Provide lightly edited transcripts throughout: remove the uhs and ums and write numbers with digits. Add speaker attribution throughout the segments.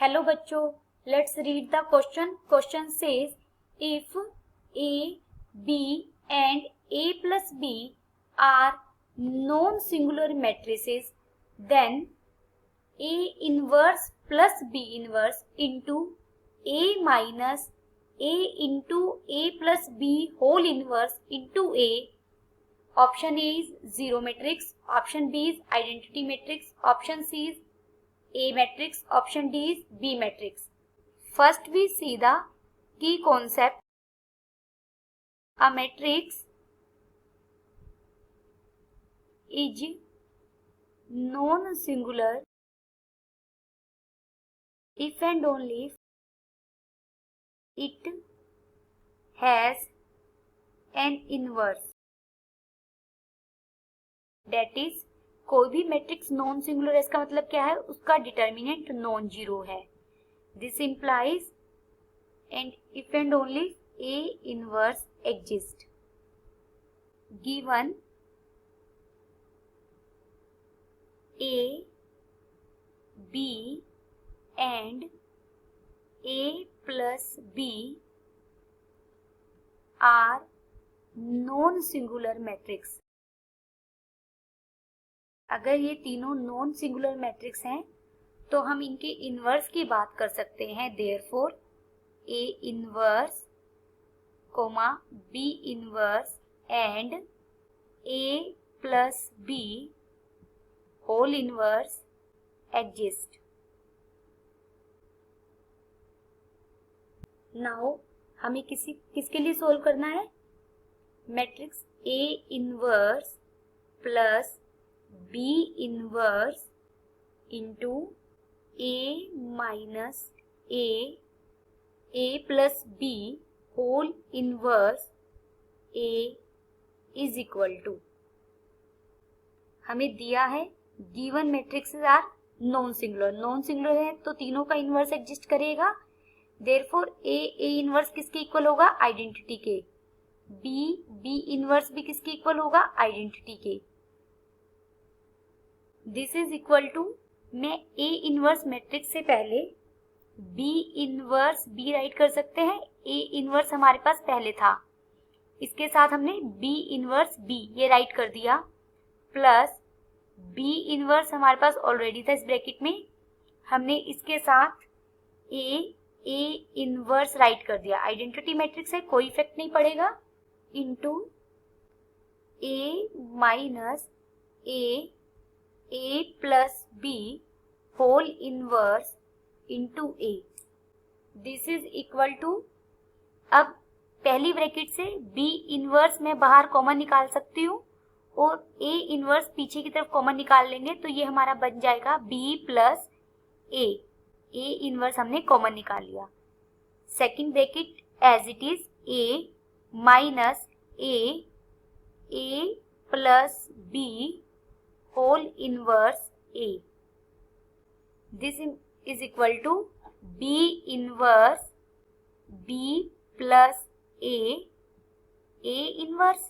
Speaker 1: Hello बच्चों, let's read the question. Question says if A, B and A plus B are non singular matrices then A inverse plus B inverse into A minus A into A plus B whole inverse into A. Option A is zero matrix, option B is identity matrix, option C is A matrix, option D is B matrix. First we see the key concept. A matrix is non-singular if and only if it has an inverse. That is, कोई भी matrix non singular है, इसका मतलब क्या है, उसका determinant non zero है. This implies and if and only A inverse exist. Given A, B and A plus B are non singular matrix. अगर ये तीनों नॉन सिंगुलर मैट्रिक्स हैं तो हम इनके इनवर्स की बात कर सकते हैं. Therefore A inverse comma B inverse and A plus B whole inverse exist. Now हमें किसके लिए सोल्व करना है? Matrix A inverse plus B inverse into A minus A plus B whole inverse A is equal to. हमें दिया है given matrices are non singular. Non singular है तो तीनों का इनवर्स एग्जिस्ट करेगा. देयरफॉर ए इनवर्स किसके इक्वल होगा? आइडेंटिटी के. बी इनवर्स भी किसके इक्वल होगा? आइडेंटिटी के. दिस इज इक्वल टू, मैं ए इनवर्स मैट्रिक्स से पहले बी इनवर्स बी राइट कर सकते हैं. ए इनवर्स हमारे पास पहले था, इसके साथ हमने बी इनवर्स बी ये राइट कर दिया, प्लस बी इनवर्स हमारे पास ऑलरेडी था इस ब्रैकेट में, हमने इसके साथ ए इनवर्स राइट कर दिया. आइडेंटिटी मैट्रिक्स है, कोई इफेक्ट नहीं पड़ेगा. Into A minus A plus B whole inverse into A. This is equal to, अब पहली ब्रैकेट से बी इनवर्स में बाहर कॉमन निकाल सकती हूँ और ए इनवर्स पीछे की तरफ कॉमन निकाल लेंगे तो ये हमारा बन जाएगा B plus A. A inverse हमने कॉमन निकाल लिया. Second bracket as it is A minus A plus B whole inverse A. This is equal to B inverse B plus A inverse.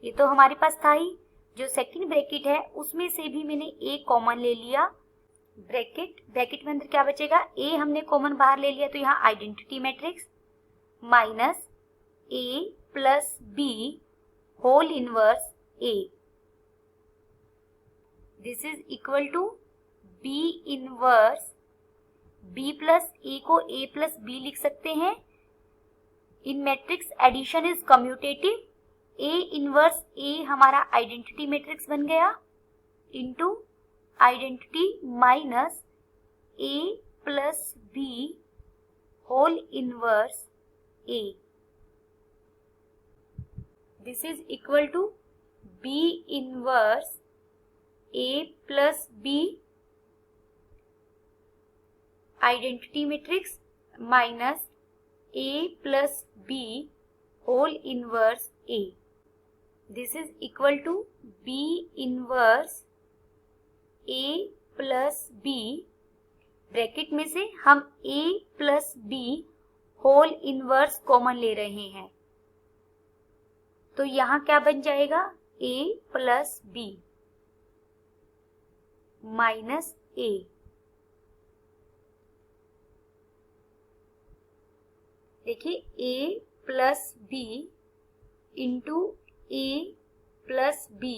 Speaker 1: ये तो हमारे पास था ही. जो सेकंड ब्रैकेट है उसमें से भी मैंने ए कॉमन ले लिया. ब्रैकेट में अंदर क्या बचेगा? ए हमने कॉमन बाहर ले लिया तो यहाँ identity matrix minus A plus B whole inverse A. This is equal to B inverse B plus A को ए प्लस बी लिख सकते हैं. In matrix addition is commutative. A inverse A हमारा आइडेंटिटी मैट्रिक्स बन गया into identity minus A plus B whole inverse A. This is equal to B inverse A plus B identity matrix minus A plus B whole inverse A. This is equal to B inverse A plus B. Bracket में से हम A plus B whole inverse common ले रहे हैं तो यहाँ क्या बन जाएगा? A plus B minus A. देखिए a plus B into a plus B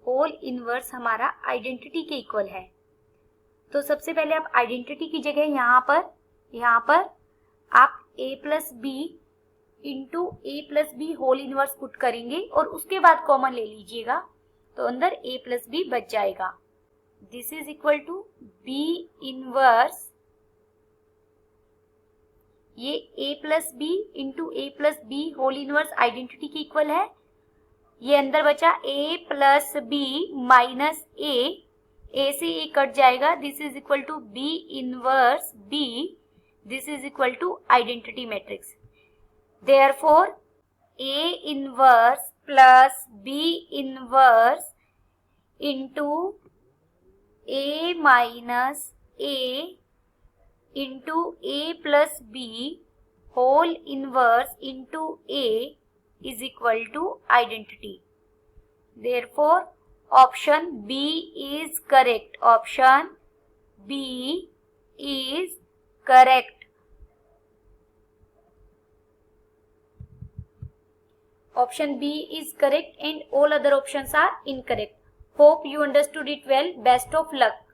Speaker 1: whole inverse हमारा आइडेंटिटी के इक्वल है। तो सबसे पहले आप आइडेंटिटी की जगह यहाँ पर आप a plus B into A plus B whole inverse put करेंगे और उसके बाद कॉमन ले लीजिएगा, तो अंदर a प्लस बी बच जाएगा। This is equal to b inverse, ये a plus B into A plus B whole inverse identity के इक्वल है। ये अंदर बचा a plus B minus a से a कट जाएगा। This is equal to b inverse b, this is equal to identity matrix. Therefore a inverse plus b inverse into a minus a into a plus B whole inverse into a is equal to identity. Therefore, option B is correct. Option B is correct. Option B is correct and all other options are incorrect. Hope you understood it well. Best of luck.